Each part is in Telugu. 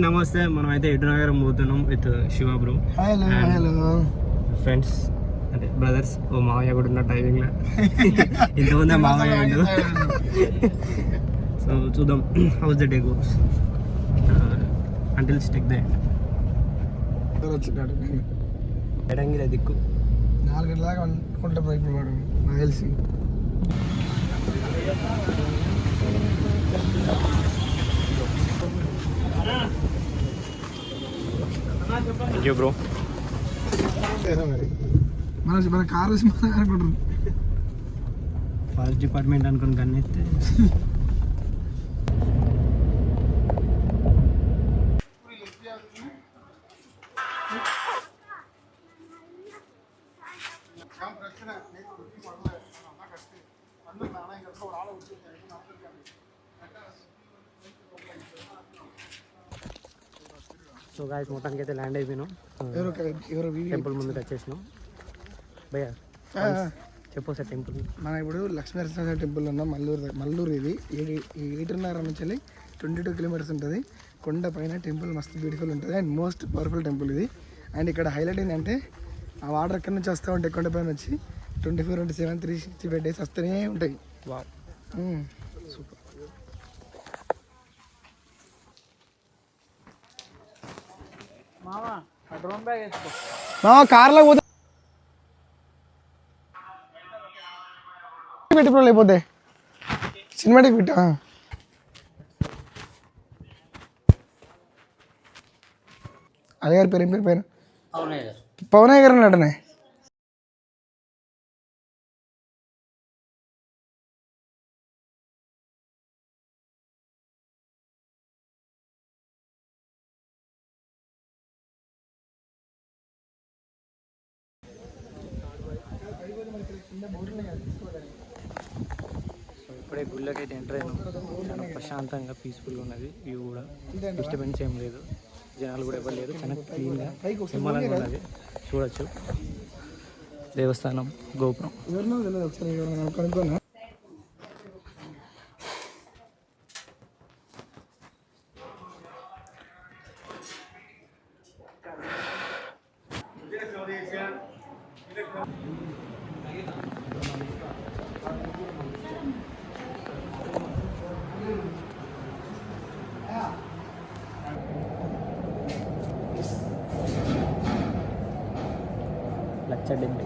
నమస్తే. మనం అయితే ఎటునగరం పోతున్నాం with Shiva bro. Hello friends అంటే బ్రదర్స్. ఓ మావయ్య కూడా ఉన్న టైమింగ్ లో ఇంతకుముందే మావయ్య ఉండు. సో చూద్దాం how's the day goes until స్టిక్ ద ఎడంగిల దిక్కు 4 గంటల దాకా అనుకుంటా ఇప్పుడు వాడు నాకు తెలిసి. Thank you bro. మన కారు అనుకుంటారు ఫారెస్ట్ డిపార్ట్మెంట్ అనుకుని కన్నెత్తే సో గాయస్ మొత్తానికి అయితే ల్యాండ్ అయిపోయినాం. టెంపుల్ ముందుకు వచ్చేసినాం. భయ్య చెప్పు సార్ టెంపుల్. మనం ఇప్పుడు లక్ష్మీనరసింహ టెంపుల్ ఉన్నాం. మల్లూరు ఇది 8:30 నుంచి 22 కిలోమీటర్స్ ఉంటుంది. కొండ పైన టెంపుల్ మస్తు బ్యూటిఫుల్ ఉంటుంది అండ్ మోస్ట్ పవర్ఫుల్ టెంపుల్ ఇది. అండ్ ఇక్కడ హైలైట్ ఏంటంటే ఆ వాటర్ ఎక్కడి నుంచి వస్తూ ఉంటాయి కొండ పైన వచ్చి 24/7 365 days వస్తూనే ఉంటాయి. వా సూపర్. కార్లో పోతే పెట్టి లేకపోతే సినిమాటిక్ పెట్టా. అదే గారి పేరు పవనయ్య గారు అన్నాడనే. సో ఇప్పుడే గుళ్ళకి అయితే ఎంటర్ అయినాం. చాలా ప్రశాంతంగా పీస్ఫుల్గా ఉన్నది. వ్యూ కూడా డిస్టర్బెన్స్ ఏం లేదు. జనాలు కూడా ఎవరు లేదు. చాలా క్లీన్గా నిమ్మలంగా ఉన్నది. చూడొచ్చు దేవస్థానం గోపురం. లచ్చడెండి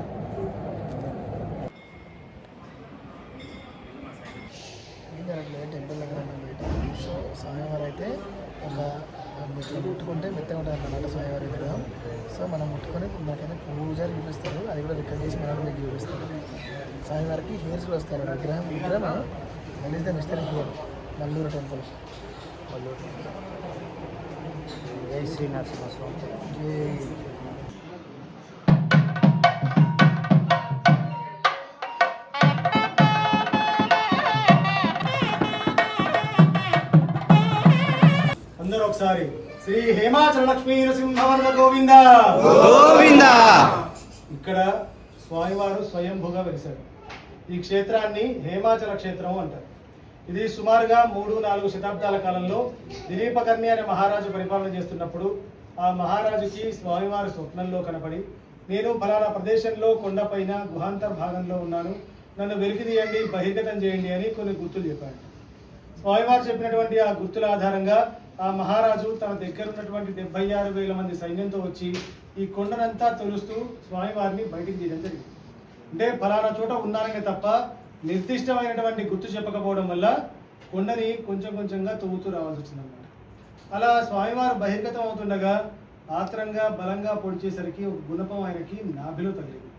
టెంపుల్ దగ్గర బయట. సో స్వామివారు అయితే ఒక ఇట్లా ముట్టుకుంటే మెత్తగా ఉంటుంది అన్నమాట స్వామివారి విగ్రహం. సో మనం ముట్టుకొని మనకైతే పూజారి చూపిస్తారు. అది కూడా రికార్డ్ చేసి మనం మీకు చూపిస్తారు. స్వామివారికి హెయిర్స్ కూడా వస్తారు. విగ్రహం మళ్ళీ మిస్టర్ హెయిర్ మల్లూరు టెంపుల్. జై శ్రీ నరసింహస్వామి. జై. అందరూ ఒకసారి శ్రీ హేమాచల లక్ష్మీ నరసింహవర్మ గోవింద గోవింద. ఇక్కడ స్వామివారు స్వయంభుగా వెలిశారు. ఈ క్షేత్రాన్ని హేమాచల క్షేత్రం అంటారు. ఇది సుమారుగా 3-4 శతాబ్దాల కాలంలో దిలీపకర్ణి అనే మహారాజు పరిపాలన చేస్తున్నప్పుడు ఆ మహారాజుకి స్వామివారి స్వప్నంలో కనపడి, నేను ఫలానా ప్రదేశంలో కొండపైన గుహాంతర్ భాగంలో ఉన్నాను, నన్ను వెలికితీయండి, బహిర్గతం చేయండి అని కొన్ని గుర్తులు చెప్పాడు. స్వామివారు చెప్పినటువంటి ఆ గుర్తుల ఆధారంగా ఆ మహారాజు తన దగ్గర ఉన్నటువంటి 76,000 మంది సైన్యంతో వచ్చి ఈ కొండనంతా తొలుస్తూ స్వామివారిని బయటికి తీయడం జరిగింది. అంటే ఫలానా చోట ఉన్నారని తప్ప నిర్దిష్టమైనటువంటి గుర్తు చెప్పకపోవడం వల్ల కొండని కొంచెం కొంచెంగా తవ్వుతూ రావాల్సి వచ్చిందన్నమాట. అలా స్వామివారు బహిర్గతం అవుతుండగా ఆత్రంగా బలంగా పొడిచేసరికి ఒక గుణపం ఆయనకి నాభిలో తగిలింది.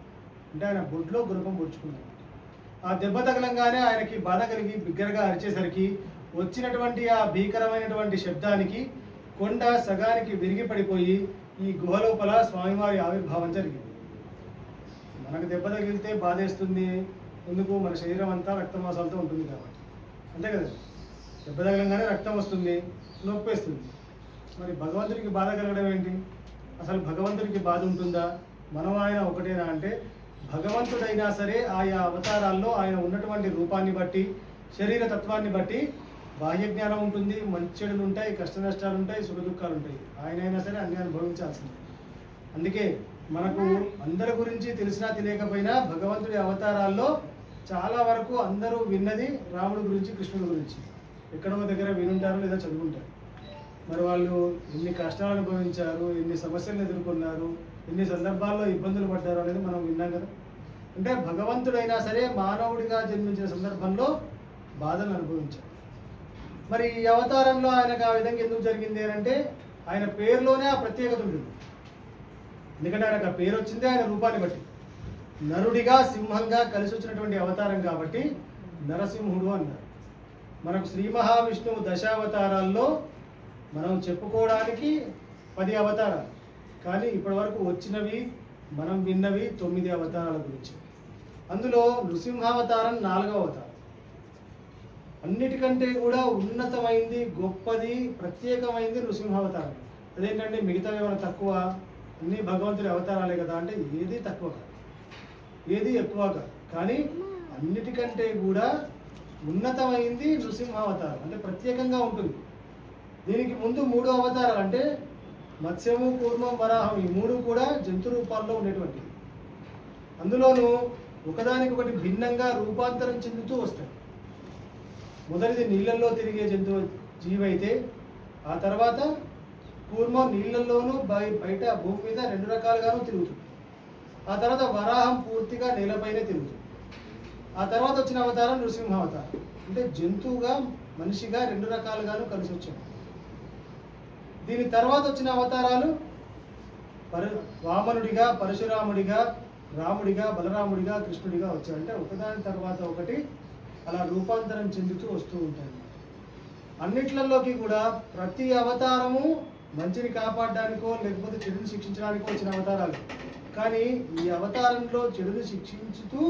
అంటే ఆయన బొడ్లో గుణపం పొడుచుకున్నాడు. ఆ దెబ్బ తగలంగానే ఆయనకి బాధ కలిగి బిగ్గరగా అరిచేసరికి వచ్చినటువంటి ఆ భీకరమైనటువంటి శబ్దానికి కొండ సగానికి విరిగి పడిపోయి ఈ గుహ లోపల స్వామివారి ఆవిర్భావం జరిగింది. మనకు దెబ్బ తగిలితే బాధేస్తుంది, ఎందుకు మన శరీరం అంతా రక్తమాసాలతో ఉంటుంది కాబట్టి, అంతే కదా. దెబ్బ తగలంగానే రక్తం వస్తుంది, నొప్పి వేస్తుంది. మరి భగవంతుడికి బాధ కలగడం ఏంటి? అసలు భగవంతుడికి బాధ ఉంటుందా? మనం ఆయన ఒకటేనా అంటే, భగవంతుడైనా సరే ఆయా అవతారాల్లో ఆయన ఉన్నటువంటి రూపాన్ని బట్టి, శరీర తత్వాన్ని బట్టి బాహ్య జ్ఞానం ఉంటుంది, మంచి చెడులు ఉంటాయి, కష్ట నష్టాలు ఉంటాయి, సుఖ దుఃఖాలు ఉంటాయి. ఆయన అయినా సరే అన్ని అనుభవించాల్సిందే. అందుకే మనకు అందరి గురించి తెలిసినా తెలియకపోయినా భగవంతుడి అవతారాల్లో చాలా వరకు అందరూ విన్నది రాముడి గురించి, కృష్ణుడి గురించి. ఎక్కడో దగ్గర వినుంటారు లేదా చదువుకుంటారు. మరి వాళ్ళు ఎన్ని కష్టాలు అనుభవించారు, ఎన్ని సమస్యలను ఎదుర్కొన్నారు, ఎన్ని సందర్భాల్లో ఇబ్బందులు పడ్డారు అనేది మనం విన్నాం కదా. అంటే భగవంతుడైనా సరే మానవుడిగా జన్మించిన సందర్భంలో బాధలు అనుభవించారు. మరి ఈ అవతారంలో ఆయనకు ఆ విధంగా ఎందుకు జరిగింది అంటే ఆయన పేరులోనే ఆ ప్రత్యేకత ఉంటుంది. ఎందుకంటే ఆయనకు ఆ పేరు వచ్చింది ఆయన రూపాన్ని బట్టి. నరుడిగా సింహంగా కలిసి వచ్చినటువంటి అవతారం కాబట్టి నరసింహుడు అన్నారు. మనకు శ్రీ మహావిష్ణువు దశావతారాల్లో మనం చెప్పుకోవడానికి 10 అవతారాలు, కానీ ఇప్పటి వరకు వచ్చినవి మనం విన్నవి 9 అవతారాల గురించి. అందులో నృసింహావతారం 4వ అవతారం. అన్నిటికంటే కూడా ఉన్నతమైంది, గొప్పది, ప్రత్యేకమైంది నృసింహావతారం. అదేంటంటే మిగతా ఏమైనా తక్కువ? అన్ని భగవంతుడి అవతారాలే కదా అంటే ఏది తక్కువ కాదు, ఏది ఎక్కువ కాదు. కానీ అన్నిటికంటే కూడా ఉన్నతమైంది నృసింహావతారం, అంటే ప్రత్యేకంగా ఉంటుంది. దీనికి ముందు 3 అవతారాలు అంటే మత్స్యము, కూర్మం, వరాహం, ఈ 3 కూడా జంతు రూపాల్లో ఉండేటువంటివి. అందులోనూ ఒకదానికొకటి భిన్నంగా రూపాంతరం చెందుతూ వస్తాయి. మొదటిది నీళ్ళల్లో తిరిగే జీవైతే ఆ తర్వాత కూర్మం నీళ్ళల్లోనూ బయట భూమి మీద 2 రకాలుగాను తిరుగుతుంది. ఆ తర్వాత వరాహం పూర్తిగా నేలపైనే తిరుగుతుంది. ఆ తర్వాత వచ్చిన అవతారం నృసింహావతారం, అంటే జంతువుగా మనిషిగా 2 రకాలుగాను కలిసి వచ్చాడు. దీని తర్వాత వచ్చిన అవతారాలు వామనుడిగా, పరశురాముడిగా, రాముడిగా, బలరాముడిగా, కృష్ణుడిగా వచ్చాడు. అంటే ఒకదాని తర్వాత ఒకటి అలా రూపాంతరం చెందుతూ వస్తూ ఉంటాయి. అన్నిట్లలోకి కూడా ప్రతి అవతారము మంచిని కాపాడడానికో లేకపోతే చెడుని శిక్షించడానికో వచ్చిన అవతారాలు. కానీ ఈ అవతారంలో చెడుని శిక్షించుతూ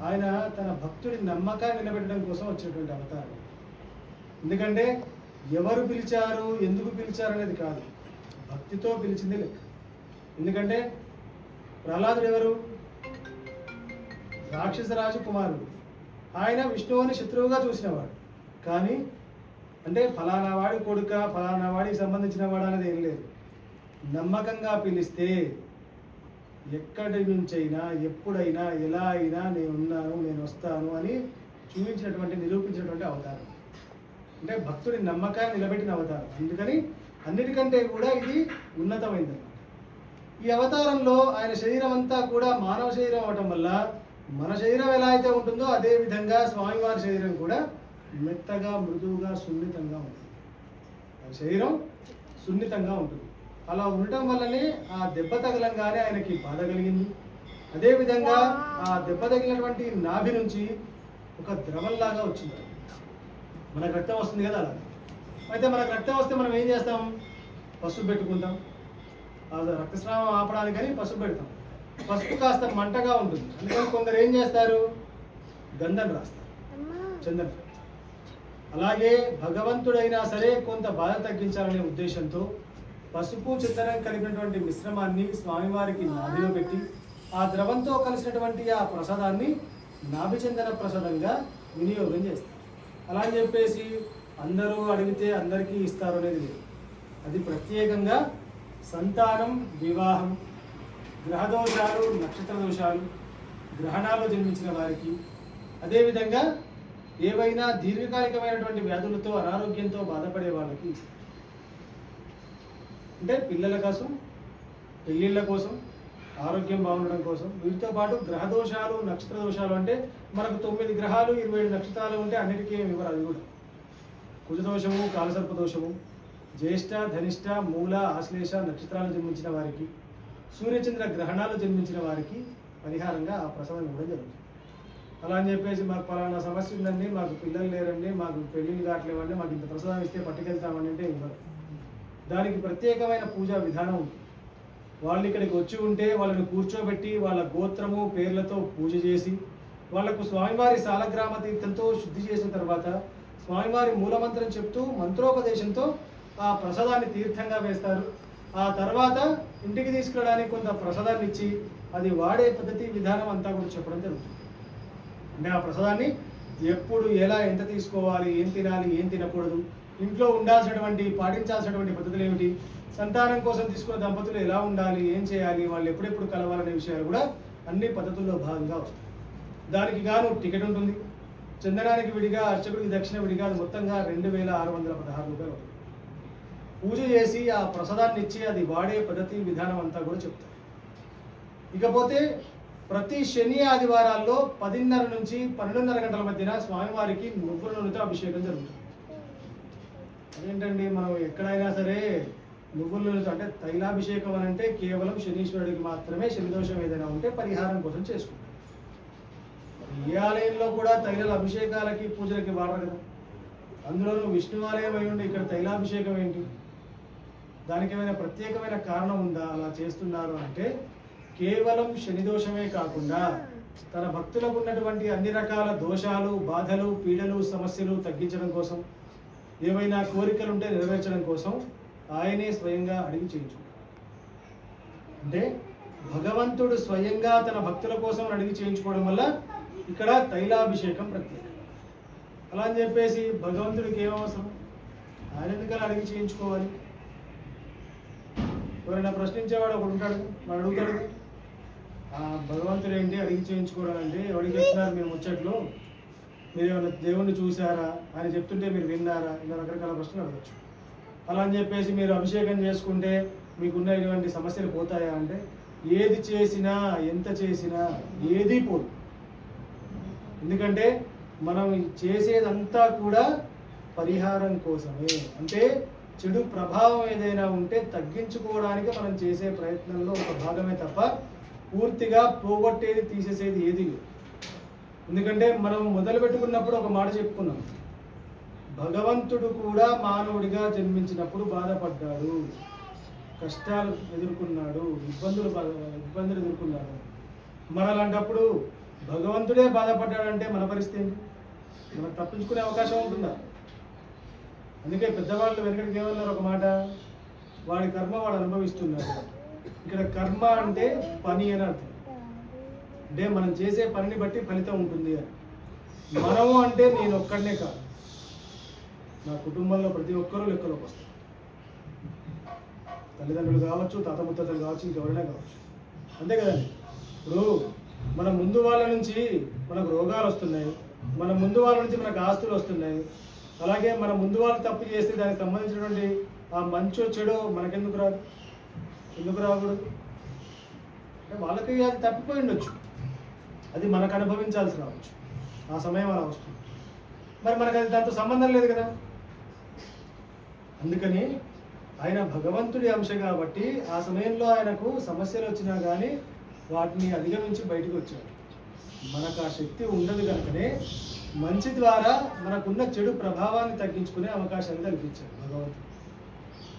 ఆయన తన భక్తుడి నమ్మకాన్ని నిలబెట్టడం కోసం వచ్చినటువంటి అవతారం. ఎందుకంటే ఎవరు పిలిచారు, ఎందుకు పిలిచారు అనేది కాదు, భక్తితో పిలిచింది లెక్క. ఎందుకంటే ప్రహ్లాదుడు ఎవరు? రాక్షసరాజు కుమారుడు. ఆయన విష్ణువుని శత్రువుగా చూసినవాడు. కానీ అంటే ఫలానా వాడి కొడుక, ఫలానా వాడికి సంబంధించిన వాడు అనేది ఏం లేదు. నమ్మకంగా పిలిస్తే ఎక్కడి నుంచైనా, ఎప్పుడైనా, ఎలా అయినా నేను ఉన్నాను, నేను వస్తాను అని నిరూపించినటువంటి అవతారం. అంటే భక్తుడి నమ్మకాన్ని నిలబెట్టిన అవతారం. అందుకని అన్నిటికంటే కూడా ఇది ఉన్నతమైందన్నమాట. ఈ అవతారంలో ఆయన శరీరం అంతా కూడా మానవ శరీరం అవటం వల్ల మన శరీరం ఎలా అయితే ఉంటుందో అదే విధంగా స్వామివారి శరీరం కూడా మెత్తగా, మృదువుగా, సున్నితంగా ఉంటుంది. ఆయన శరీరం సున్నితంగా ఉంటుంది. అలా ఉండటం వల్లనే ఆ దెబ్బ తగలంగానే ఆయనకి బాధ కలిగింది. అదేవిధంగా ఆ దెబ్బ తగిలినటువంటి నాభి నుంచి ఒక ద్రవంలాగా వచ్చింది. మనకు రక్తం వస్తుంది కదా అలా. అయితే మనకు రక్తం వస్తే మనం ఏం చేస్తాం? పసుపు పెట్టుకుంటాం. రక్తస్రావం ఆపడానికని పసుపు పెడతాం. పసుపు కాస్త మంటగా ఉంటుంది. అందుకని కొందరు ఏం చేస్తారు? గంధం రాస్తారు, చందనం. అలాగే భగవంతుడైనా సరే కొంత బాధ తగ్గించాలనే ఉద్దేశంతో పసుపు, చందనం కలిపినటువంటి మిశ్రమాన్ని స్వామివారికి నాభిలో పెట్టి ఆ ద్రవంతో కలిసినటువంటి ఆ ప్రసాదాన్ని నాభిచందన ప్రసాదంగా వినియోగం చేస్తారు. అలా అని చెప్పేసి అందరూ అడిగితే అందరికీ ఇస్తారు అనేది లేదు. అది ప్రత్యేకంగా సంతానం, వివాహం, గ్రహదోషాలు, నక్షత్ర దోషాలు, గ్రహణాల్లో జన్మించిన వారికి, అదేవిధంగా ఏవైనా దీర్ఘకాలికమైనటువంటి వ్యాధులతో, అనారోగ్యంతో బాధపడే వాళ్ళకి, అంటే పిల్లల కోసం, పెళ్ళిళ్ళ కోసం, ఆరోగ్యం బాగుండడం కోసం. వీటితో పాటు గ్రహదోషాలు, నక్షత్ర దోషాలు అంటే మనకు 9 గ్రహాలు 27 నక్షత్రాలు ఉంటే అన్నిటికీ వివరాలు. అవి కూడా కుజదోషము, కాలసర్పదోషము, జ్యేష్ఠ, ధనిష్ట, మూల, ఆశ్లేష నక్షత్రాలు జన్మించిన వారికి, సూర్యచంద్ర గ్రహణాలు జన్మించిన వారికి పరిహారంగా ఆ ప్రసాదం ఇవ్వడం జరుగుతుంది. అలా అని చెప్పేసి మాకు పలానా సమస్య ఉందండి, మాకు పిల్లలు లేరండి, మాకు పెళ్ళిళ్ళు కావట్లేవండి, మాకు ఇంత ప్రసాదం ఇస్తే పట్టుకెళ్తామని అంటే ఇవ్వరు. దానికి ప్రత్యేకమైన పూజా విధానం ఉంటుంది. వాళ్ళు ఇక్కడికి వచ్చి ఉంటే వాళ్ళని కూర్చోబెట్టి వాళ్ళ గోత్రము, పేర్లతో పూజ చేసి వాళ్లకు స్వామివారి సాలగ్రామ తీర్థంతో శుద్ధి చేసిన తర్వాత స్వామివారి మూలమంత్రం చెప్తూ మంత్రోపదేశంతో ఆ ప్రసాదాన్ని తీర్థంగా వేస్తారు. ఆ తర్వాత ఇంటికి తీసుకురావడానికి కొంత ప్రసాదాన్ని ఇచ్చి అది వాడే పద్ధతి, విధానం అంతా కూడా చెప్పడం జరుగుతుంది. అంటే ఆ ప్రసాదాన్ని ఎప్పుడు ఎలా ఎంత తీసుకోవాలి, ఏం తినాలి, ఏం తినకూడదు, ఇంట్లో ఉండాల్సినటువంటి పాటించాల్సినటువంటి పద్ధతులు ఏమిటి, సంతానం కోసం తీసుకున్న దంపతులు ఎలా ఉండాలి, ఏం చేయాలి, వాళ్ళు ఎప్పుడెప్పుడు కలవాలనే విషయాలు కూడా అన్ని పద్ధతుల్లో భాగంగా వస్తాయి. దానికి గాను టికెట్ ఉంటుంది. చందనానికి విడిగా, అర్చకుడికి దక్షిణ విడిగా, అది మొత్తంగా 2616 రూపాయలు అవుతుంది. పూజ చేసి ఆ ప్రసాదాన్ని ఇచ్చి అది వాడే పద్ధతి విధానం అంతా కూడా చెప్తారు. ఇకపోతే ప్రతి శని ఆదివారాల్లో 10:30 నుంచి 12:30 గంటల మధ్యన స్వామివారికి నువ్వుల నూనెతో అభిషేకం జరుగుతుంది. అదేంటండి, మనం ఎక్కడైనా సరే నువ్వుల నూనెతో అంటే తైలాభిషేకం అని అంటే కేవలం శనీశ్వరుడికి మాత్రమే శని దోషం ఏదైనా ఉంటే పరిహారం కోసం చేసుకుంటాం. ఏ ఆలయంలో కూడా తైలాల అభిషేకాలకి పూజలకి వాడరు కదా. అందులోనూ విష్ణు ఆలయం అయి ఉండి ఇక్కడ తైలాభిషేకం ఏంటి? దానికి ఏమైనా ప్రత్యేకమైన కారణం ఉందా అలా చేస్తున్నారు అంటే? కేవలం శని దోషమే కాకుండా తన భక్తులకు ఉన్నటువంటి అన్ని రకాల దోషాలు, బాధలు, పీడలు, సమస్యలు తగ్గించడం కోసం, ఏవైనా కోరికలు ఉంటే నెరవేర్చడం కోసం ఆయనే స్వయంగా అడిగి చేయించుకుంటారు. అంటే భగవంతుడు స్వయంగా తన భక్తుల కోసం అడిగి చేయించుకోవడం వల్ల ఇక్కడ తైలాభిషేకం ప్రత్యేకం. అలా అని చెప్పేసి భగవంతుడికి ఏమవసరం, ఆయన ఎందుకలా అడిగి చేయించుకోవాలి? ఎవరైనా ప్రశ్నించేవాడు ఒకడు ఉంటాడు, వాడు అడుగుతాడు, భగవంతుడు ఏంటి అడిగి చేయించుకోవడం అంటే? ఎవరికి చెప్తున్నారు మీరు ముచ్చట్లు? మీరు ఏమైనా దేవుణ్ణి చూసారా, ఆయన చెప్తుంటే మీరు విన్నారా? ఇలా రకరకాల ప్రశ్నలు అడగచ్చు. అలా అని చెప్పేసి మీరు అభిషేకం చేసుకుంటే మీకున్న ఇటువంటి సమస్యలు పోతాయా అంటే ఏది చేసినా, ఎంత చేసినా ఏదీ పోదు. ఎందుకంటే మనం చేసేదంతా కూడా పరిహారం కోసమే. అంటే చెడు ప్రభావం ఏదైనా ఉంటే తగ్గించుకోవడానికి మనం చేసే ప్రయత్నంలో ఒక భాగమే తప్ప పూర్తిగా పోగొట్టేది, తీసేసేది ఏది లేదు. ఎందుకంటే మనం మొదలు పెట్టుకున్నప్పుడు ఒక మాట చెప్పుకున్నాం, భగవంతుడు కూడా మానవుడిగా జన్మించినప్పుడు బాధపడ్డాడు, కష్టాలు ఎదుర్కొన్నాడు, ఇబ్బందులు ఎదుర్కొన్నాడు. మరి అలాంటప్పుడు భగవంతుడే బాధపడ్డాడంటే మన పరిస్థితి ఏంటి? మనకు తప్పించుకునే అవకాశం ఉంటుందా? అందుకే పెద్దవాళ్ళు వెనకడికి ఏమన్నారు ఒక మాట, వాడి కర్మ వాడు అనుభవిస్తున్నాడు. ఇక్కడ కర్మ అంటే పని అని అర్థం. అంటే మనం చేసే పనిని బట్టి ఫలితం ఉంటుంది అని. మనము అంటే నేను ఒక్కడనే కాదు, నా కుటుంబంలో ప్రతి ఒక్కరూ లెక్కలోకి వస్తారు. తల్లిదండ్రులు కావచ్చు, తాత ముత్తలు కావచ్చు, ఇంకెవరైనా కావచ్చు. అంతే కదండి. ఇప్పుడు మన ముందు వాళ్ళ నుంచి మనకు రోగాలు వస్తున్నాయి, మన ముందు వాళ్ళ నుంచి మనకు ఆస్తులు వస్తున్నాయి. అలాగే మన ముందు వాళ్ళు తప్పు చేస్తే దానికి సంబంధించినటువంటి ఆ మంచో చెడో మనకెందుకు రాదు? ఎందుకు రాకూడదు? అంటే వాళ్ళకి అది తప్పిపోయి ఉండొచ్చు, అది మనకు అనుభవించాల్సి రావచ్చు, ఆ సమయం అలా వస్తుంది. మరి మనకు అది దాంతో సంబంధం లేదు కదా. అందుకని ఆయన భగవంతుడి అంశ కాబట్టి ఆ సమయంలో ఆయనకు సమస్యలు వచ్చినా కానీ వాటిని అధిగమించి బయటకు వచ్చాడు. మనకు ఆ శక్తి ఉండదు కనుకనే మంచి ద్వారా మనకున్న చెడు ప్రభావాన్ని తగ్గించుకునే అవకాశాలు కల్పించాడు భగవంతుడు.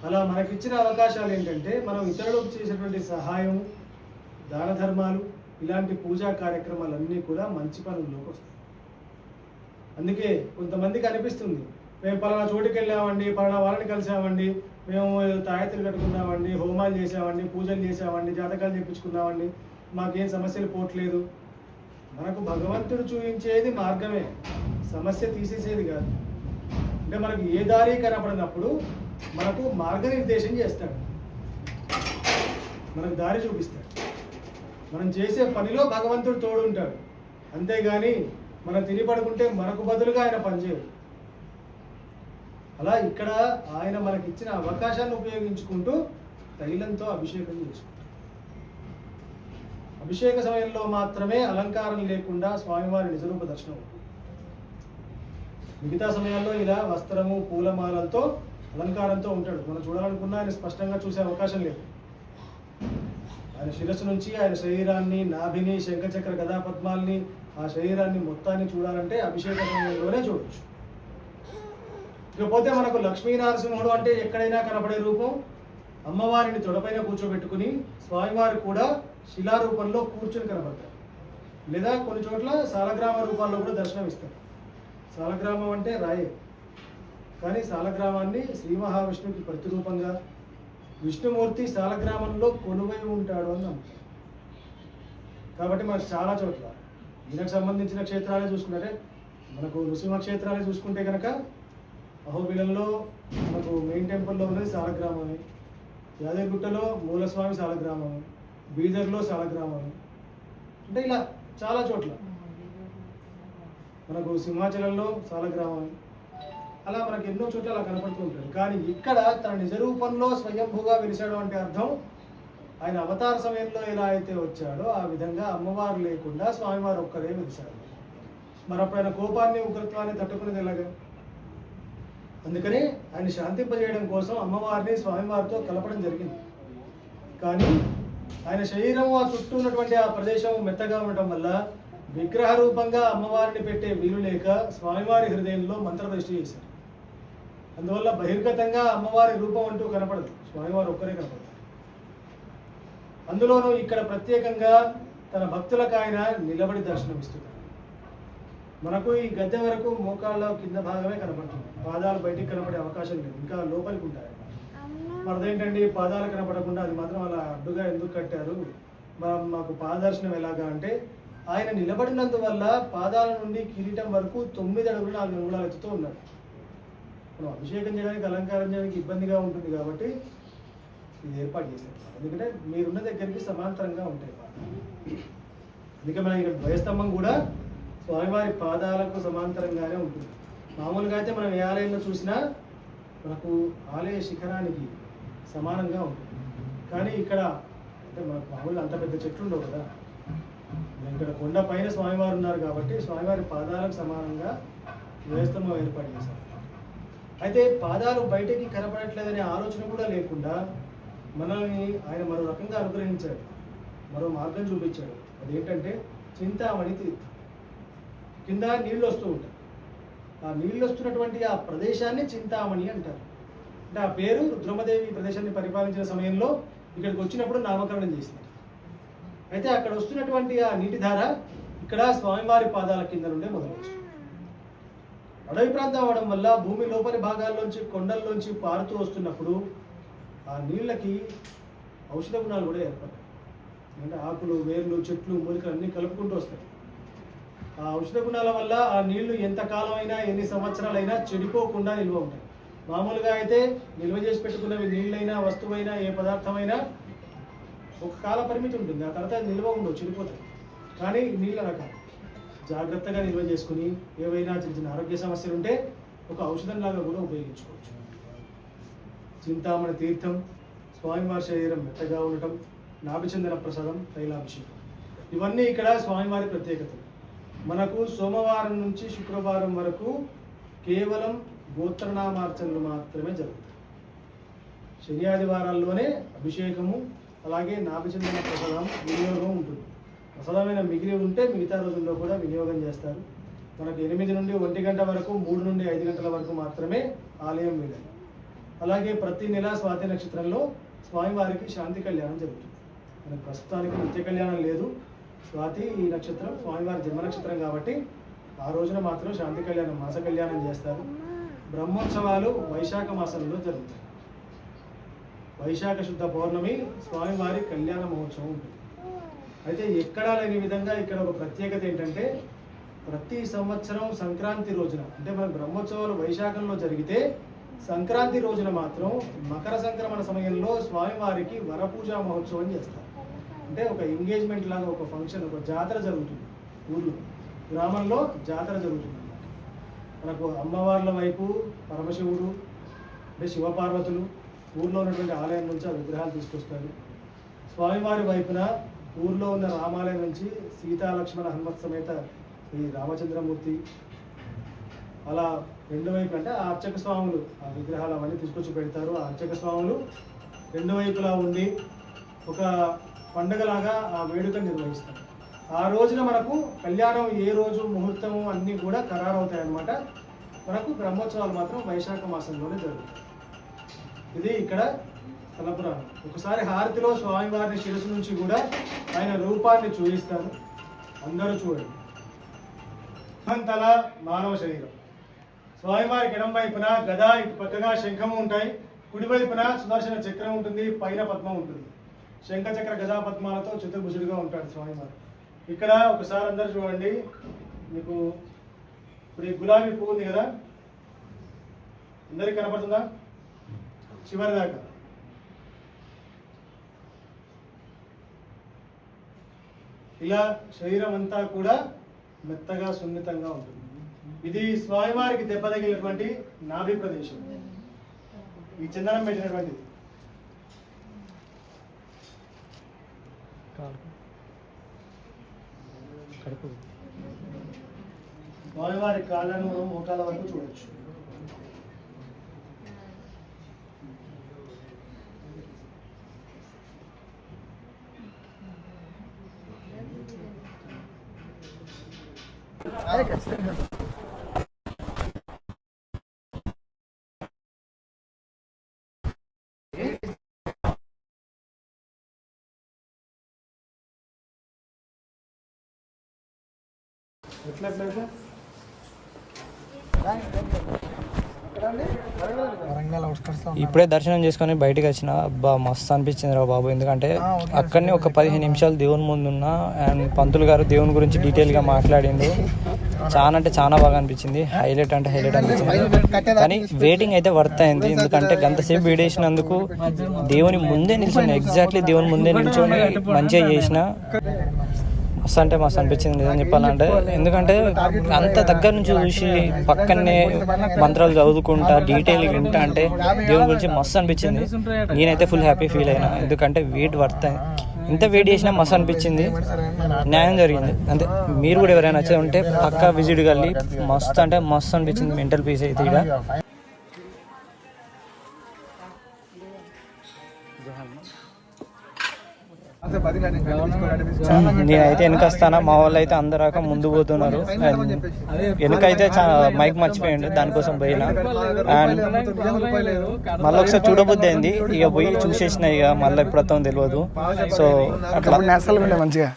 అలా మనకిచ్చిన అవకాశాలు ఏంటంటే మనం ఇతరులకు చేసేటువంటి సహాయం, దాన ధర్మాలు, ఇలాంటి పూజా కార్యక్రమాలన్నీ కూడా మంచి పనుల్లోకి వస్తాయి. అందుకే కొంతమందికి అనిపిస్తుంది, మేము పలానా చోటుకి వెళ్ళామండి, పలానా వాళ్ళని కలిసామండి, మేము తాయెత్తులు కట్టుకున్నామండి, హోమాలు చేసామండి, పూజలు చేసామండి, జాతకాలు చెప్పించుకున్నామండి, మాకేం సమస్యలు పోవట్లేదు. మనకు భగవంతుడు చూపించేది మార్గమే, సమస్య తీసేసేది కాదు. అంటే మనకు ఏ దారి కనపడినప్పుడు మనకు మార్గనిర్దేశం చేస్తాడు, మనకు దారి చూపిస్తాడు. మనం చేసే పనిలో భగవంతుడు తోడుంటాడు. అంతేగాని మనం తిని పడుకుంటే మనకు బదులుగా ఆయన పనిచేయడు. అలా ఇక్కడ ఆయన మనకిచ్చిన అవకాశాన్ని ఉపయోగించుకుంటూ తైలంతో అభిషేకం చేసుకుంటాం. అభిషేక సమయంలో మాత్రమే అలంకారం లేకుండా స్వామివారి నిజరూప దర్శనం ఉంటుంది. మిగతా సమయాల్లో ఇలా వస్త్రము, పూలమాలలతో అలంకారంతో ఉంటాడు. మనం చూడాలనుకున్నా ఆయన స్పష్టంగా చూసే అవకాశం లేదు. ఆయన శిరస్సు నుంచి ఆయన శరీరాన్ని, నాభిని, శంఖచక్ర గదా పద్మాల్ని, ఆ శరీరాన్ని మొత్తాన్ని చూడాలంటే అభిషేక సమయంలోనే చూడొచ్చు. ఇకపోతే మనకు లక్ష్మీనరసింహుడు అంటే ఎక్కడైనా కనపడే రూపం, అమ్మవారిని తొడపైన కూర్చోబెట్టుకుని స్వామివారు కూడా శిలారూపంలో కూర్చొని కనపడతారు. లేదా కొన్ని చోట్ల సాలగ్రామ రూపాల్లో కూడా దర్శనం ఇస్తారు. సాలగ్రామం అంటే రాయే, కానీ సాలగ్రామాన్ని శ్రీ మహావిష్ణువుకి ప్రతిరూపంగా విష్ణుమూర్తి సాలగ్రామంలో కొలువై ఉంటాడు అని నమ్ముతారు. కాబట్టి మనకు చాలా చోట్ల ఈయనకు సంబంధించిన క్షేత్రాలే చూసుకుంటే మనకు నృసింహ క్షేత్రాలు చూసుకుంటే కనుక అహోబిలంలో మనకు మెయిన్ టెంపుల్లో ఉన్నది సాలగ్రామం, యాదగిరిగుట్టలో మూలస్వామి సాలగ్రామం, బీదర్లో సాలగ్రామం, అంటే ఇలా చాలా చోట్ల మనకు సింహాచలంలో సాలగ్రామం, అలా మనకి ఎన్నో చోట్ల అలా కనపడుతూ ఉంటాడు. కానీ ఇక్కడ తన నిజ రూపంలో స్వయంభూగా వెలిశాడు అంటే అర్థం ఆయన అవతార సమయంలో ఎలా అయితే వచ్చాడో ఆ విధంగా అమ్మవారు లేకుండా స్వామివారు ఒక్కరే వెలిశాడు. మరి అప్పుడు ఆయన కోపాన్ని ఉగ్రత్వాన్ని తట్టుకునేది ఎలాగా? అందుకని ఆయన శాంతింపజేయడం కోసం అమ్మవారిని స్వామివారితో కలపడం జరిగింది. కానీ ఆయన శరీరం ఆ చుట్టూ ఉన్నటువంటి ఆ ప్రదేశం మెత్తగా ఉండటం వల్ల విగ్రహ రూపంగా అమ్మవారిని పెట్టే వీలు లేక స్వామివారి హృదయంలో మంత్రదృష్టి చేశారు. అందువల్ల బహిర్గతంగా అమ్మవారి రూపం అంటూ కనపడదు, స్వామివారు ఒక్కరే కనపడదు. అందులోనూ ఇక్కడ ప్రత్యేకంగా తన భక్తులకు ఆయన నిలబడి దర్శనమిస్తున్నారు. మనకు ఈ గద్దె వరకు మోకాళ్ళ కింద భాగమే కనపడుతుంది, పాదాలు బయటికి కనపడే అవకాశం లేదు, ఇంకా లోపలికి ఉంటాయి. మరదేంటండి పాదాలు కనపడకుండా అది మాత్రం అలా అడ్డుగా ఎందుకు కట్టారు, మాకు పాదదర్శనం ఎలాగా అంటే ఆయన నిలబడినందువల్ల పాదాల నుండి కిరీటం వరకు 9 అడుగులు 4 అంగుళాల ఎత్తుతో ఉన్నాడు. మనం అభిషేకం చేయడానికి అలంకారం చేయడానికి ఇబ్బందిగా ఉంటుంది కాబట్టి ఇది ఏర్పాటు చేశారు. ఎందుకంటే మీరున్న దగ్గరికి సమాంతరంగా ఉంటాయి. అందుకే మన ఇక్కడ ధ్వజస్తంభం కూడా స్వామివారి పాదాలకు సమాంతరంగానే ఉంటుంది. మామూలుగా అయితే మనం ఏ ఆలయంలో చూసినా మనకు ఆలయ శిఖరానికి సమానంగా ఉంటుంది. కానీ ఇక్కడ అంటే మనకు మామూలుగా అంత పెద్ద చెట్లు ఉండవు కదా, ఇక్కడ కొండ పైన స్వామివారు ఉన్నారు కాబట్టి స్వామివారి పాదాలకు సమానంగా ధ్వజస్తంభం ఏర్పాటు చేశారు. అయితే పాదాలు బయటకి కనపడట్లేదనే ఆలోచన కూడా లేకుండా మనల్ని ఆయన మరో రకంగా అనుగ్రహించాడు, మరో మార్గం చూపించాడు. అదేంటంటే చింతామణి తీర్థం. కింద నీళ్ళు వస్తూ ఉంటాయి, ఆ నీళ్ళు వస్తున్నటువంటి ఆ ప్రదేశాన్ని చింతామణి అంటారు. అంటే ఆ పేరు రుద్రమదేవి ప్రదేశాన్ని పరిపాలించిన సమయంలో ఇక్కడికి వచ్చినప్పుడు నామకరణం చేసింది. అయితే అక్కడ వస్తున్నటువంటి ఆ నీటి ధార ఇక్కడ స్వామివారి పాదాల కింద నుండే మొదలవుతుంది. అడవి ప్రాంతం అవడం వల్ల భూమి లోపలి భాగాల్లోంచి కొండల్లోంచి పారుతూ వస్తున్నప్పుడు ఆ నీళ్ళకి ఔషధ గుణాలు కూడా ఏర్పడతాయి. అంటే ఆకులు, వేర్లు, చెట్లు, మూలికలు అన్నీ కలుపుకుంటూ వస్తాయి. ఆ ఔషధ గుణాల వల్ల ఆ నీళ్లు ఎంతకాలం అయినా ఎన్ని సంవత్సరాలైనా చెడిపోకుండా నిల్వ ఉంటాయి. మామూలుగా అయితే నిల్వ చేసి పెట్టుకున్నవి నీళ్ళైనా వస్తువైనా ఏ పదార్థమైనా ఒక కాల పరిమితి ఉంటుంది, ఆ తర్వాత నిల్వ ఉండవు, చెడిపోతాయి. కానీ నీళ్ళ రకాలు జాగ్రత్తగా నిల్వ చేసుకుని ఏవైనా చిన్న చిన్న ఆరోగ్య సమస్యలు ఉంటే ఒక ఔషధంలాగా కూడా ఉపయోగించుకోవచ్చు. చింతామణి తీర్థం, స్వామివారి శరీరం మెత్తగా ఉండటం, నాభిచందన ప్రసాదం, తైలాభిషేకం, ఇవన్నీ ఇక్కడ స్వామివారి ప్రత్యేకతలు. మనకు సోమవారం నుంచి శుక్రవారం వరకు కేవలం గోత్రనామార్చనలు మాత్రమే జరుగుతాయి. శని ఆదివారాల్లోనే అభిషేకము అలాగే నాభిచందన ప్రసాదం వినియోగం ఉంటుంది. ప్రసాదమైన మిగిలి ఉంటే మిగతా రోజుల్లో కూడా వినియోగం చేస్తారు. మనకు 8 నుండి 1 గంట వరకు, 3 నుండి 5 గంటల వరకు మాత్రమే ఆలయం వీడాలి. అలాగే ప్రతి నెల స్వాతి నక్షత్రంలో స్వామివారికి శాంతి కళ్యాణం జరుగుతుంది. మనకు ప్రస్తుతానికి నిత్య కళ్యాణం లేదు, స్వాతి ఈ నక్షత్రం స్వామివారి జన్మ నక్షత్రం కాబట్టి ఆ రోజున మాత్రం శాంతి కళ్యాణం, మాస కళ్యాణం చేస్తారు. బ్రహ్మోత్సవాలు వైశాఖ మాసంలో జరుగుతాయి. వైశాఖ శుద్ధ పౌర్ణమి స్వామివారి కళ్యాణ మహోత్సవం ఉంటుంది. అయితే ఎక్కడా లేని విధంగా ఇక్కడ ఒక ప్రత్యేకత ఏంటంటే ప్రతి సంవత్సరం సంక్రాంతి రోజున, అంటే మన బ్రహ్మోత్సవాలు వైశాఖంలో జరిగితే సంక్రాంతి రోజున మాత్రం మకర సంక్రమణ సమయంలో స్వామివారికి వరపూజా మహోత్సవం చేస్తారు. అంటే ఒక ఎంగేజ్మెంట్ లాగా, ఒక ఫంక్షన్, ఒక జాతర జరుగుతుంది. ఊర్లో గ్రామంలో జాతర జరుగుతుంది. మనకు అమ్మవార్ల వైపు పరమశివుడు అంటే శివపార్వతులు ఊర్లో ఉన్నటువంటి ఆలయం నుంచి ఆ విగ్రహాలు తీసుకొస్తారు. స్వామివారి వైపున ఊర్లో ఉన్న రామాలయం నుంచి సీతాలక్ష్మణ హనుమత్ సమేత శ్రీ రామచంద్రమూర్తి, అలా 2 వైపులు అంటే ఆ అర్చక స్వాములు ఆ విగ్రహాలు అవన్నీ తీసుకొచ్చి పెడతారు. ఆ అర్చక స్వాములు 2 వైపులా ఉండి ఒక పండగలాగా ఆ వేడుకను నిర్వహిస్తారు. ఆ రోజున మనకు కళ్యాణం ఏ రోజు ముహూర్తము అన్నీ కూడా ఖరారవుతాయి అన్నమాట. మనకు బ్రహ్మోత్సవాలు మాత్రం వైశాఖ మాసంలోనే జరుగుతాయి. ఇది ఇక్కడ తలపురాణం. ఒకసారి హారతిలో స్వామివారిని శిరస్సు నుంచి కూడా ఆయన రూపాన్ని చూపిస్తారు. అందరూ చూడండి. తల మానవ శరీరం, స్వామివారికి ఎడం వైపున గద, ఇటు పక్కగా శంఖము ఉంటాయి, కుడివైపున సుదర్శన చక్రం ఉంటుంది, పైన పద్మం ఉంటుంది. శంఖ చక్ర గదా పద్మాలతో చతుర్భుజుడిగా ఉంటాడు స్వామివారు. ఇక్కడ ఒకసారి అందరు చూడండి, మీకు ఇప్పుడు ఈ గులాబీ పువ్వు ఉంది కదా, అందరికి కనపడుతుందా? చివరి దాకా ఇలా శరీరం అంతా కూడా మెత్తగా సున్నితంగా ఉంటుంది. ఇది స్వామివారికి దెబ్బ తగిలినటువంటి నాభి ప్రదేశం. ఈ చందనం పెట్టినటువంటిది. స్వామివారి కాళ్ళను మోకాల వరకు చూడొచ్చు. ఎట్లా ఇప్పుడే దర్శనం చేసుకొని బయటకు వచ్చిన. అబ్బా మస్తు అనిపించింది రా బాబు. ఎందుకంటే అక్కడనే ఒక 15 నిమిషాలు దేవుని ముందు ఉన్నా అండ్ పంతులు గారు దేవుని గురించి డీటెయిల్గా మాట్లాడిండు. చాలా అంటే చాలా బాగా అనిపించింది. హైలైట్ అంటే హైలైట్ అనిపించింది. కానీ వెయిటింగ్ అయితే వర్త్ అయింది. ఎందుకంటే గంటసేపు వీడేసినందుకు దేవుని ముందే నిల్చొని, ఎగ్జాక్ట్లీ దేవుని ముందే నిల్చొని మంచిగా చేసిన. మస్తు అంటే మస్తు అనిపించింది నిజం చెప్పాలంటే. ఎందుకంటే అంత దగ్గర నుంచి చూసి పక్కనే మంత్రాలు చదువుకుంటా డీటెయిల్గా వింటా అంటే దేవుని గురించి మస్తు అనిపించింది. నేనైతే ఫుల్ హ్యాపీ ఫీల్ అయినా. ఎందుకంటే వెయిట్ వర్త్ ఇంత వెయిట్ చేసినా మస్తు అనిపించింది. న్యాయం జరిగింది అంతే. మీరు కూడా ఎవరైనా వచ్చి ఉంటే పక్కా విజిట్ కలిగి మస్తు అంటే మస్తు అనిపించింది. మెంటల్ పీస్ అయితే ఇక్కడ నేనైతే వెనక వస్తానా. మా వాళ్ళు అయితే అందరాక ముందు పోతున్నారు. వెనకైతే మైక్ మర్చిపోయిండు, దానికోసం పోయినా. అండ్ మళ్ళీ ఒకసారి చూడబుద్ది అయింది. ఇక పోయి చూసేసిన. ఇక మళ్ళీ ఎప్పుడు వస్తామో తెలియదు. సో అట్లా మంచిగా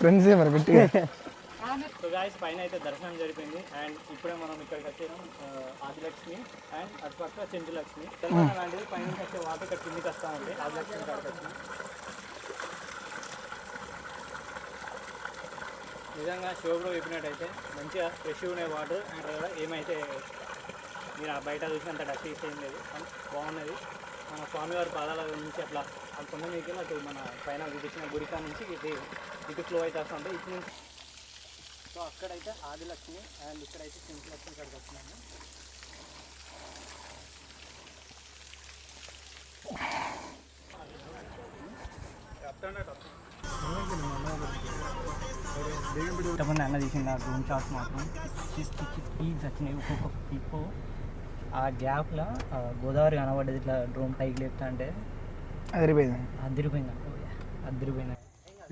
ఫ్రెండ్స్ మరి గట్టిగా. సో గాయస్ పైన అయితే దర్శనం జరిపింది. అండ్ ఇప్పుడే మనం ఇక్కడికి వచ్చాము ఆదిలక్ష్మి అండ్ అటుపక్క చెంచులక్ష్మి. తెలంగాణ లాంటిది పైన వచ్చే వాటర్ ఇక్కడ కిందికి వస్తూ ఉంటాయి. ఆదిలక్ష్మి కాడికి వచ్చినాం. నిజంగా షోబ్లో చెప్పినట్టయితే మంచిగా ఫ్రెష్ ఉన్నాయి వాటర్. అండ్ కదా ఏమైతే మీరు బయట చూసినంత డస్ట్ ఏం లేదు, బాగున్నది. మన స్వామివారి పాదాల నుంచి అట్లా ఆ కొండ మీకు అటు మన పైన చూపించిన గుడికా నుంచి ఇటు ఫ్లో అయితే వస్తూ ఉంటాయి. ఇటు నుంచి సో అక్కడైతే ఆదిలక్ష్మి అండ్ ఇక్కడైతే చెంచులక్ష్మి కాడికి వచ్చినాము. ఇంతమంది అన్న తీసింది ఆ డ్రోన్ షాట్స్ మాత్రం పీక్స్ వచ్చినాయి. ఒక్కొక్క పీక్ ఆ గ్యాప్లో గోదావరి కనబడ్డది. ఇట్లా డ్రోన్ పైకి లేపుతా అంటే అదిరిపోయింది.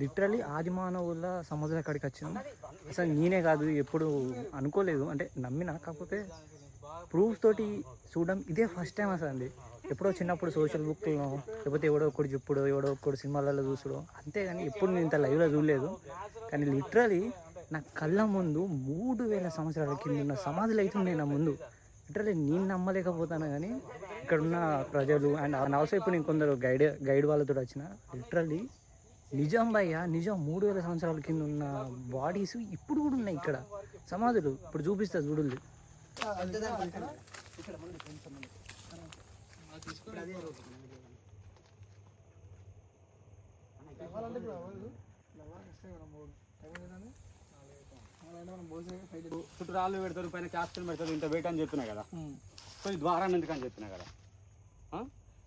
లిటరలీ ఆది మానవుల సముద్రం అక్కడికి వచ్చింది. అసలు నేనే కాదు ఎప్పుడు అనుకోలేదు, అంటే నమ్మినా, కాకపోతే ప్రూఫ్స్ తోటి చూడడం ఇదే ఫస్ట్ టైం అసలు అండి. ఎప్పుడో చిన్నప్పుడు సోషల్ బుక్లో లేకపోతే ఎవడో ఒకటి చెప్పుడు, ఎవడో ఒకటి సినిమాలలో చూసడం అంతేగాని ఎప్పుడు నేను ఇంత లైవ్లో చూడలేదు. కానీ లిటరలీ నా కళ్ళ ముందు 3000 సంవత్సరాల కింద ఉన్న సమాధులు అయితే ఉన్నాయి నా ముందు. లిటరలీ నేను నమ్మలేకపోతాను. కానీ ఇక్కడున్న ప్రజలు అండ్ ఆల్సో ఇప్పుడు నేను కొందరు గైడ్ వాళ్ళతో వచ్చిన లిటరలీ నిజం భయ్య, నిజం 3000 సంవత్సరాల కింద ఉన్న బాడీస్ ఇప్పుడు కూడా ఉన్నాయి ఇక్కడ సమాధులు. ఇప్పుడు చూపిస్తా చూడండి. చుట్టూ రాళ్ళు పెడతారు, పైన క్యాప్షన్ పెడతారు, ఇంత వెయిట్ అని చెప్పినా కదా. సో ఈ ద్వారం ఎందుకని చెప్పినా కదా.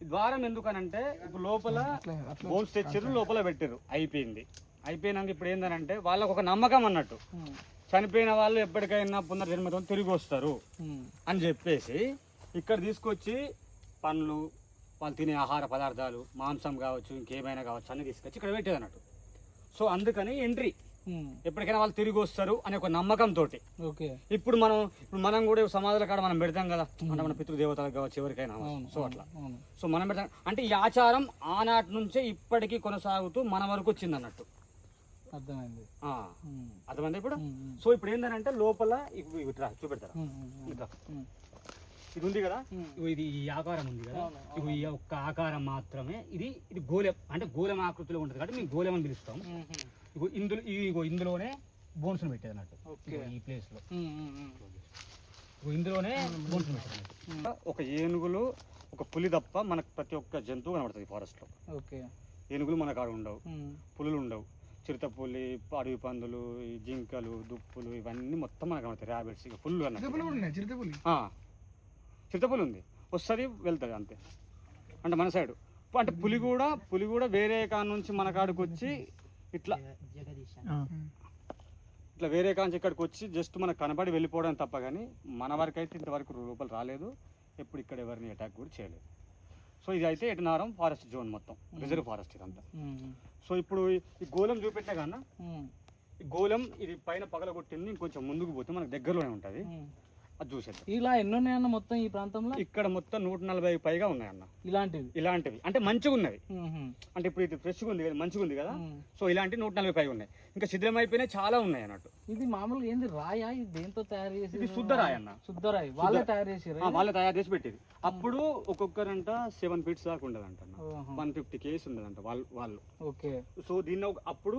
ఈ ద్వారం ఎందుకనంటే ఇప్పుడు లోపల బోన్ స్ట్రక్చర్ లోపల పెట్టారు, అయిపోయింది. అయిపోయినాక ఇప్పుడు ఏంటంటే వాళ్ళకు ఒక నమ్మకం అన్నట్టు, చనిపోయిన వాళ్ళు ఎప్పటికైనా పునర్జన్మతో తిరిగి వస్తారు అని చెప్పేసి ఇక్కడ తీసుకొచ్చి పండ్లు, వాళ్ళు తినే ఆహార పదార్థాలు, మాంసం కావచ్చు, ఇంకేమైనా కావచ్చు అన్ని తీసుకొచ్చి ఇక్కడ పెట్టేది అన్నట్టు. సో అందుకని ఎంట్రీ ఎప్పటికైనా వాళ్ళు తిరిగి వస్తారు అనే ఒక నమ్మకంతో. ఇప్పుడు మనం కూడా సమాధుల కాడ మనం పెడతాం కదా, అంటే మన పితృదేవతలకు కావచ్చు ఎవరికైనా. సో అట్లా సో మనం పెడతాం అంటే ఈ ఆచారం ఆనాటి నుంచే ఇప్పటికీ కొనసాగుతూ మన వరకు వచ్చింది అన్నట్టు. అర్థమైంది ఇప్పుడు. సో ఇప్పుడు ఏంటంటే లోపల ఇట్లా చూపెడతారు, ఇట్లా ఇది ఉంది కదా, ఇగో ఇది ఈ ఆకారం ఉంది కదా, ఇగో ఈ ఒక్క ఆకారం మాత్రమే ఇది గోళం, అంటే గోళం ఆకృతిలో ఉంటుంది కాబట్టి మేము గోళం అని పిలుస్తాం. ఇగో ఇందులోనే బోన్స్ పెట్టేది అన్నట్టు, ఈ ప్లేస్ లో ఇందులోనే బోన్స్ పెట్టేది అన్నట్టు. ఒక ఏనుగులు ఒక పులి తప్ప మనకు ప్రతి ఒక్క జంతువు కనబడుతుంది ఫారెస్ట్ లో. ఏనుగులు మనకు ఆడ ఉండవు, పులులు ఉండవు, చిరుతపులి, అడవి పందులు, ఈ జింకలు, దుప్పులు ఇవన్నీ మొత్తం మనకు కనబడతాయి. ర్యాబిట్స్ ఇక ఫుల్ చిరుతపులి ఉంది, వస్తుంది వెళ్తుంది అంతే. అంటే మన సైడు అంటే పులి కూడా వేరే కాడ నుంచి మన కాడికి వచ్చి ఇట్లా వేరే కాడ నుంచి ఇక్కడికి వచ్చి జస్ట్ మనకు కనబడి వెళ్ళిపోవడం తప్ప, కానీ మన వరకు అయితే ఇంతవరకు లోపల రాలేదు, ఎప్పుడు ఇక్కడ ఎవరిని అటాక్ కూడా చేయలేదు. సో ఇది అయితే ఎటనారం ఫారెస్ట్ జోన్ మొత్తం రిజర్వ్ ఫారెస్ట్ ఇదంతా. సో ఇప్పుడు ఈ గోళం చూపెట్టినా కన్నా, ఈ గోళం ఇది పైన పగలగొట్టింది, ఇంకొంచెం ముందుకు పోతే మనకు దగ్గరలోనే ఉంటుంది, అది చూసేద్దాం. ఇలా ఎన్ని ఉన్నాయన్న మొత్తం ఈ ప్రాంతంలో? ఇక్కడ మొత్తం 140 పైగా ఉన్నాయన్న ఇలాంటివి. అంటే మంచిగా ఉన్నవి, అంటే ఇప్పుడు ఇది ఫ్రెష్గా ఉంది కదా, మంచిగా ఉంది కదా, సో ఇలాంటి 140 పైగా ఉన్నాయి. ఇంకా శిథిలం అయిపోయినాయి చాలా ఉన్నాయి అన్నట్టు. ఇది మామూలుగా ఏంది రాయా? ఇది దేంతో తయారు చేసి? ఇది శుద్ధ రాయి అన్న, శుద్ధరాయి వాళ్ళే తయారు చేసి పెట్టేది. అప్పుడు ఒక్కొక్కరంట 7 feet దాకా ఉండదంట, 150 kgs ఉండదంట వాళ్ళు. ఓకే. సో దీన్ని అప్పుడు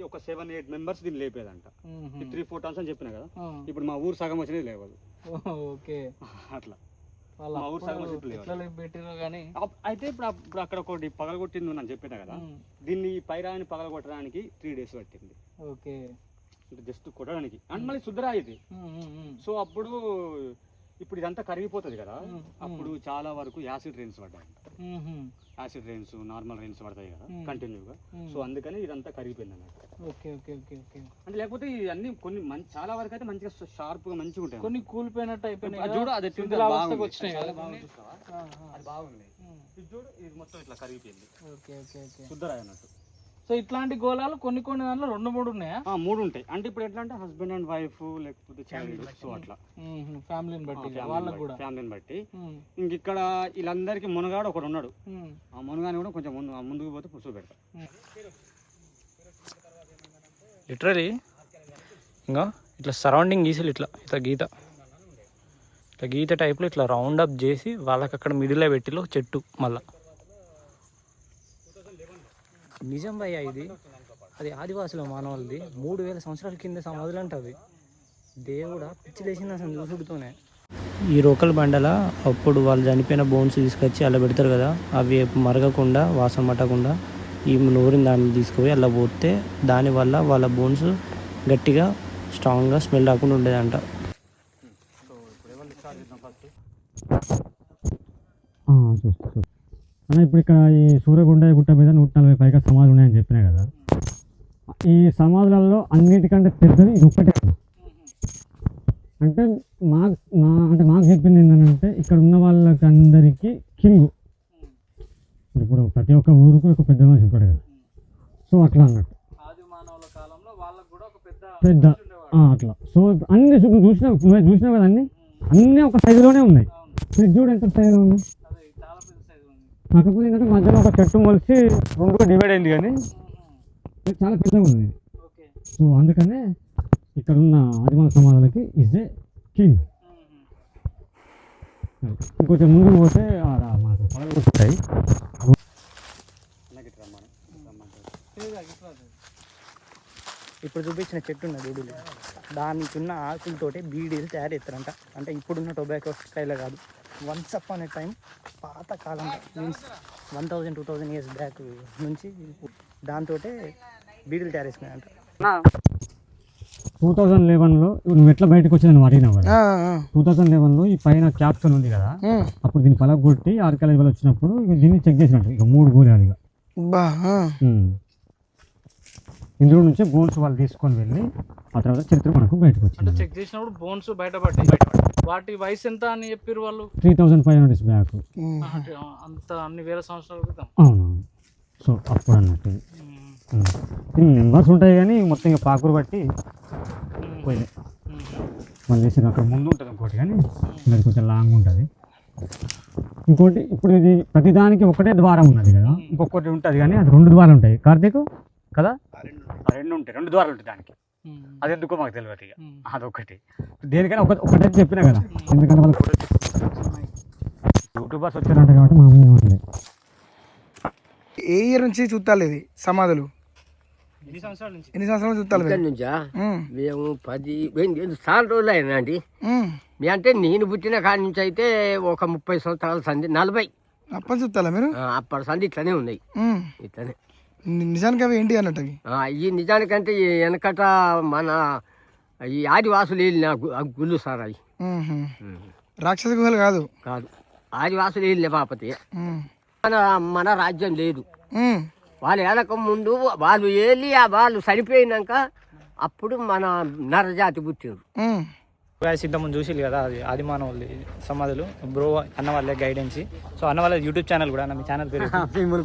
ఒక 7-8 members దీన్ని లేపేదంట. 3-4 tons అని చెప్పినా కదా, ఇప్పుడు మా ఊరు సగం వచ్చినది లేవదు. ఓకే, అట్లా మా ఊరు సగం పెట్టిన కానీ. అయితే ఇప్పుడు అక్కడ ఒకటి పగలగొట్టింది అని చెప్పినా కదా, దీన్ని పైరాన్ని పగలగొట్టడానికి 3 days పట్టింది. ఓకే, అంటే జస్ట్ కొట్టడానికి, అండ్ మళ్ళీ శుద్ధరాయి ఇది. సో ఇప్పుడు ఇదంతా కరిగిపోతుంది కదా, అప్పుడు చాలా వరకు యాసిడ్ రెయిన్స్ పడ్డాయి. యాసిడ్ రెయిన్స్, నార్మల్ రెయిన్స్ పడతాయి కదా కంటిన్యూగా, సో అందుకని ఇదంతా కరిగిపోయింది అన్నట్టు. అంటే లేకపోతే ఇవన్నీ కొన్ని చాలా వరకు అయితే మంచిగా షార్ప్ గా మంచిగా ఉంటాయి, కొన్ని కూలిపోయినట్టు అయిపోయినాయి. చూడు అది వచ్చినాయి కదా, అది బాగుంది. ఇది చూడు, ఇది మొత్తం ఇట్లా కరిగిపోయింది, శుద్ధరాయి అన్నట్టు. సో ఇట్లాంటి గోళాలు కొన్ని దాంట్లో 2-3 ఉన్నాయా? 3 ఉంటాయి. అంటే ఇప్పుడు ఎట్లా అంటే హస్బెండ్ అండ్ వైఫ్ లేకపోతే చైల్డ్, సో అట్లా ఫ్యామిలీని బట్టి. ఇంక ఇక్కడ వీళ్ళందరికీ మునగాడు ఒకడు ఉన్నాడు, ఆ మునగాని కూడా కొంచెం ముందుకు పోతే పురుషు పెడతా. లిటరలీ ఇంకా ఇట్లా సరౌండింగ్ గీసలు ఇట్లా గీత టైప్లో ఇట్లా రౌండ్ అప్ చేసి వాళ్ళకి అక్కడ మిడిల్లో పెట్టిలో చెట్టు. మళ్ళా నిజం భయ్య, ఇది అది ఆదివాసుల మానవులది 3000 సంవత్సరాల కింద సమాధులు అంటది. దేవుడా పిచ్చి లేచింది అసలు చూసుడుతోనే. ఈ రోకల్ బండల అప్పుడు వాళ్ళు చనిపోయిన బోన్స్ తీసుకొచ్చి అలా పెడతారు కదా, అవి మరగకుండా వాసన పట్టకుండా ఈ నూరిన దాన్ని తీసుకుపోయి అలా పోతే దానివల్ల వాళ్ళ బోన్స్ గట్టిగా స్ట్రాంగ్గా స్మెల్ రాకుండా ఉండేదంట. ఇప్పుడు ఇక్కడ ఈ సూర్యగుండ గుట్ట మీద 140 పైగా సమాధులు ఉన్నాయని చెప్పినా కదా, ఈ సమాధులలో అన్నిటికంటే పెద్దది ఇది ఒక్కటే. అంటే మాకు చెప్పింది ఏంటంటే ఇక్కడ ఉన్న వాళ్ళకి అందరికీ కింగ్. ఇప్పుడు ప్రతి ఒక్క ఊరికి ఒక పెద్ద మనిషి ఉంటాడు కదా, సో అట్లా అన్నట్టు పెద్ద అట్లా. సో అన్ని చూసినావు కదా, అన్నీ ఒక సైజులోనే ఉన్నాయి. చూడు ఎంత సైజులో ఉంది. కాకపోతే ఏంటంటే మధ్యలో ఒక చెట్టు మొలిచి 2గా డివైడ్ అయింది, కానీ చాలా పెద్దగా ఉంది. సో అందుకనే ఇక్కడ ఉన్న ఆదివాసి సమాజాలకి ఇజ్ ఏ కింగ్. ఇంకొంచెం ముందుకు పోతే మాకు పగలు వస్తాయి. ఇప్పుడు చూపించిన చెట్టు ఉన్న బీడీలు, దానికి ఉన్న ఆకులతోటి బీడీలు తయారు చేస్తారంట. అంటే ఇప్పుడున్న టొబాకో స్టైల్ కాదు, వన్స్ అప్ అనే టైం పాత కాలంలో మీన్స్ 1000-2000 years బ్యాక్ నుంచి దాంతో బీడీలు తయారు చేసుకున్నాయంట. 2011లో నువ్వు ఎట్లా బయటకు వచ్చిందని అడిగినావు కదా, 2011లో ఈ పైన క్యాప్సూల్ ఉంది కదా, అప్పుడు దీన్ని పలగొట్టి ఆర్కియాలజీ వాళ్ళు వచ్చినప్పుడు దీన్ని చెక్ చేసినట్టు ఇక 3 గోళాలుగా ఇందులో నుంచే బోన్స్ వాళ్ళు తీసుకొని వెళ్ళి ఆ తర్వాత చరిత్ర మనకు బయటకు వచ్చింది. చెక్ చేసినప్పుడు బోన్స్ బయటపడ్డాయి. వాటి వయసు ఎంత అని చెప్పారు వాళ్ళు? 3500 years బ్యాక్. అంత అన్ని వేల సంవత్సరాల క్రితం. అవునవును. సో అప్పుడు అన్నట్టు నెంబర్స్ ఉంటాయి, కానీ మొత్తం ఇక పాకురు బట్టి పోయి వాళ్ళు వేసిన అక్కడ ముందు ఉంటుంది ఇంకోటి, కానీ ఇది కొంచెం లాంగ్ ఉంటుంది. ఇంకోటి ఇప్పుడు ఇది ప్రతిదానికి ఒకటే ద్వారం ఉన్నది కదా, ఇంకొకటి ఉంటుంది కానీ అది 2 ద్వారాలు ఉంటాయి కార్తీక్ కదా, 2 ఉంటాయి, 2 ద్వారాలు ఉంటాయి దానికి. అది ఎందుకో మాకు తెలియదు, ఇక అదొకటి. దేనికైనా ఒకటే చెప్పినా కదా, ఎందుకంటే వాళ్ళకి యూట్యూబర్స్ వచ్చారంట కాబట్టి మామూలు ఏ ఇయర్ నుంచి చూస్తాలు ఇది సమాధులు? ఎన్ని సంవత్సరాల నుంచి? ఎన్ని సంవత్సరాలు చూస్తాలు ఇక్కడ నుంచా మేము 10 చాలా రోజులు అయినా అండి. మీ అంటే నేను పుట్టిన కాడి నుంచి అయితే ఒక 30 సంవత్సరాల సంధి 40 అప్పటి చూస్తాలా మీరు? అప్పటి సంధి ఇట్లనే ఉన్నాయి. ఇట్లనే నిజానికి అవి ఏంటి అన్నట్టు అవి? ఈ నిజానికంటే ఈ వెనకట మన ఈ ఆదివాసులు వెళ్ళిన గుళ్ళు సార్ అవి. రాక్షస గుహలు కాదు కాదు, ఆదివాసులు వెళ్ళిన బాపతి. మన రాజ్యం లేదు. వాళ్ళు వెనక ముందు వాళ్ళు వెళ్ళి వాళ్ళు చనిపోయినాక అప్పుడు మన నరజాతి పుట్టిండ్రు. ఇంతకుముందు చూసిల్లు కదా, అది ఆదిమానవుల్ది సమాధులు. బ్రో అన్న వాళ్ళే గైడెన్స్. సో అన్న వాళ్ళ యూట్యూబ్ ఛానల్ కూడా, మీ ఛానల్ పేరు భీముల్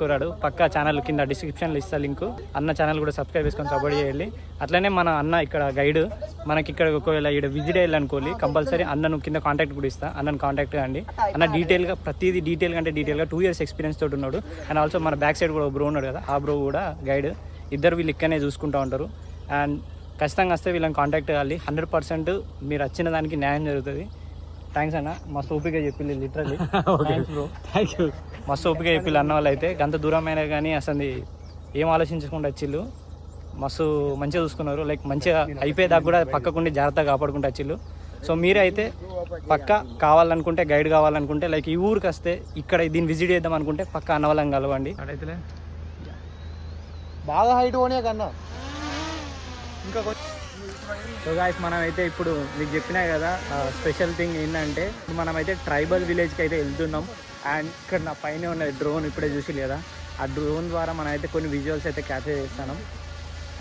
కుర్రాడు. పక్కా ఛానల్ కింద డిస్క్రిప్షన్లో ఇస్తా లింక్. అన్న ఛానల్ కూడా సబ్స్క్రైబ్ చేసుకొని సపోర్ట్ చేయాలి. అట్లనే మన అన్న ఇక్కడ గైడ్. మనకి ఇక్కడ ఒకవేళ ఇక్కడ విజిట్ అయ్యాలనుకోవాలి కంపల్సరీ అన్నను కింద కాంటాక్ట్ కూడా ఇస్తా. అన్నను కాంటాక్ట్ కండి. అన్న డీటెయిల్గా ప్రతిదీ డీటెయిల్గా 2 years ఎక్స్పీరియన్స్ తోటి ఉన్నాడు. అండ్ ఆల్సో మన బ్యాక్ సైడ్ కూడా బ్రో ఉన్నాడు కదా, ఆ బ్రో కూడా గైడ్. ఇద్దరు వీళ్ళు ఇక్కడనే చూసుకుంటూ ఉంటారు. అండ్ ఖచ్చితంగా వస్తే వీళ్ళని కాంటాక్ట్ కావాలి. 100% మీరు వచ్చిన దానికి న్యాయం జరుగుతుంది. థ్యాంక్స్ అన్న, మస్తు ఓపిక చెప్పిల్లు లిటరల్లీ. Bro thank you. మస్తు ఓపిక చెప్పిల్లు అన్న వాళ్ళు అయితే. గంత దూరమైనా కానీ అసలు ఏం ఆలోచించకుండా వచ్చిళ్ళు. మస్తు మంచిగా చూసుకున్నారు. లైక్ మంచిగా అయిపోయేదాకా కూడా పక్కకుండి జాగ్రత్తగా కాపాడుకుంటూ వచ్చిళ్ళు. సో మీరే అయితే పక్క కావాలనుకుంటే, గైడ్ కావాలనుకుంటే, లైక్ ఈ ఊరికి వస్తే ఇక్కడ దీన్ని విజిట్ చేద్దాం అనుకుంటే పక్క అన్న వాళ్ళని కలవండి. అడైతే బాగా హైట్ పోనీ కన్నా ఇంకా. సో గాయస్ మనమైతే ఇప్పుడు మీకు చెప్పినా కదా, స్పెషల్ థింగ్ ఏంటంటే మనమైతే ట్రైబల్ విలేజ్కి అయితే వెళ్తున్నాం. అండ్ ఇక్కడ నా పైన ఉన్న డ్రోన్ ఇప్పుడే చూసి లేదా, ఆ డ్రోన్ ద్వారా మనం అయితే కొన్ని విజువల్స్ అయితే క్యాప్చర్ చేస్తాం.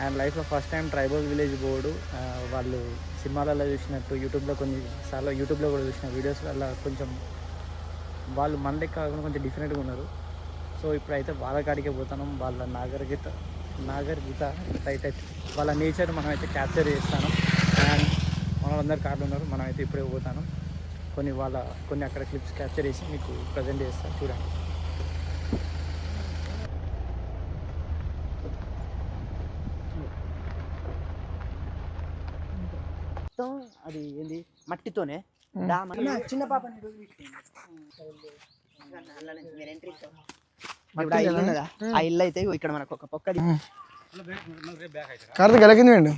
అండ్ లైఫ్లో first time tribal village board వాళ్ళు సినిమాలలో చూసినట్టు, యూట్యూబ్లో కొన్నిసార్లు యూట్యూబ్లో కూడా చూసిన వీడియోస్ వల్ల కొంచెం వాళ్ళు మన లెక్క కాకుండా కొంచెం డిఫరెంట్గా ఉన్నారు. సో ఇప్పుడైతే వాళ్ళ కాడికే పోతున్నాం. వాళ్ళ నాగరికత రైట్ అయితే వాళ్ళ నేచర్ మనం అయితే క్యాప్చర్ చేస్తాను. అండ్ మనలందరూ కార్డు ఉన్నారు. మనం అయితే ఇప్పుడే పోతాను. కొన్ని అక్కడ క్లిప్స్ క్యాప్చర్ చేసి మీకు ప్రజెంట్ చేస్తాను, చూడండి. అది ఏంది మట్టితోనే చిన్న పాప ఆ ఇల్లు అయితే ఇక్కడ మనకు ఒక పొక్కది కార్తీక్ ఎలాగింది అండి.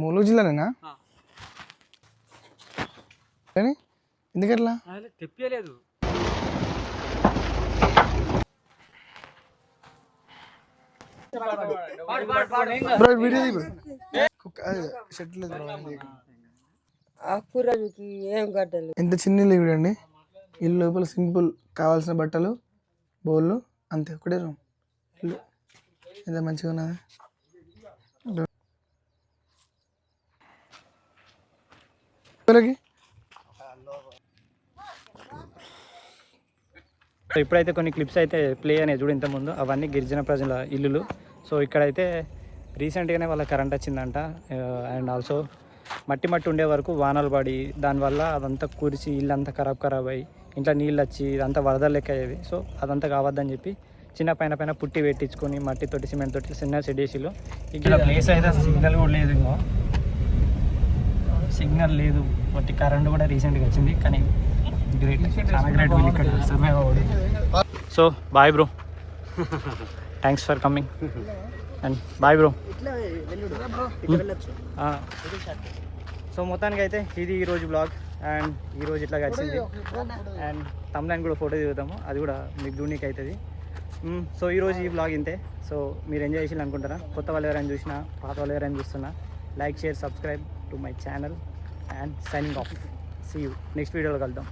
ములుగు జిల్లానేనా? ఎందుకట్లా తెప్పలేదు. ఎంత చిన్న ఇల్లు చూడండి. ఇల్లు లోపల సింపుల్, కావాల్సిన బట్టలు, బౌళ్ళు అంతే, ఒకటే రూమ్. ఇల్లు ఎంత మంచిగా ఉన్నది. సో ఇప్పుడైతే కొన్ని క్లిప్స్ అయితే ప్లే అనేది చూడు ఇంతకుముందు, అవన్నీ గిరిజన ప్రజల ఇల్లులు. సో ఇక్కడైతే రీసెంట్గానే వాళ్ళ కరెంట్ వచ్చిందంట. అండ్ ఆల్సో మట్టి ఉండే వరకు వానలు పడి దానివల్ల అదంతా కురిసి ఇల్లు అంతా ఖరాబ్ అయ్యి ఇంట్లో నీళ్ళు వచ్చి ఇదంతా వరదలు లెక్క అయ్యేది. సో అదంతా కావద్దని చెప్పి చిన్న పైన పుట్టి పెట్టించుకొని మట్టితోటి సిమెంట్ తోటి చిన్న సెడేసిలో ఇక్కడ ప్లేస్ అయితే సిగ్నల్ కూడా లేదు. ఇంకో సిగ్నల్ లేదు, ఒకటి కరెంట్ కూడా రీసెంట్గా వచ్చింది. కానీ గ్రేట్, చాలా గ్రేట్ వీళ్ళు ఇక్కడ సర్వైవ్ అవ్వడు. So bye bro, thanks for coming and bye bro. So మొత్తానికి అయితే ఇది ఈరోజు బ్లాగ్. అండ్ ఈరోజు ఇట్లా వచ్చింది. అండ్ తమ్లైన్ కూడా ఫోటో దిగుతాము, అది కూడా మీకు చూడనీకి అవుతుంది. సో ఈరోజు ఈ బ్లాగ్ ఇంతే. సో మీరు ఎంజాయ్ చేసి అనుకుంటారా? కొత్త వాళ్ళు ఎవరైనా చూసినా, పాత వాళ్ళు ఎవరైనా చూస్తున్నా, like, share, subscribe to my channel. And signing off. See you next వీడియోలో కలుద్దాం.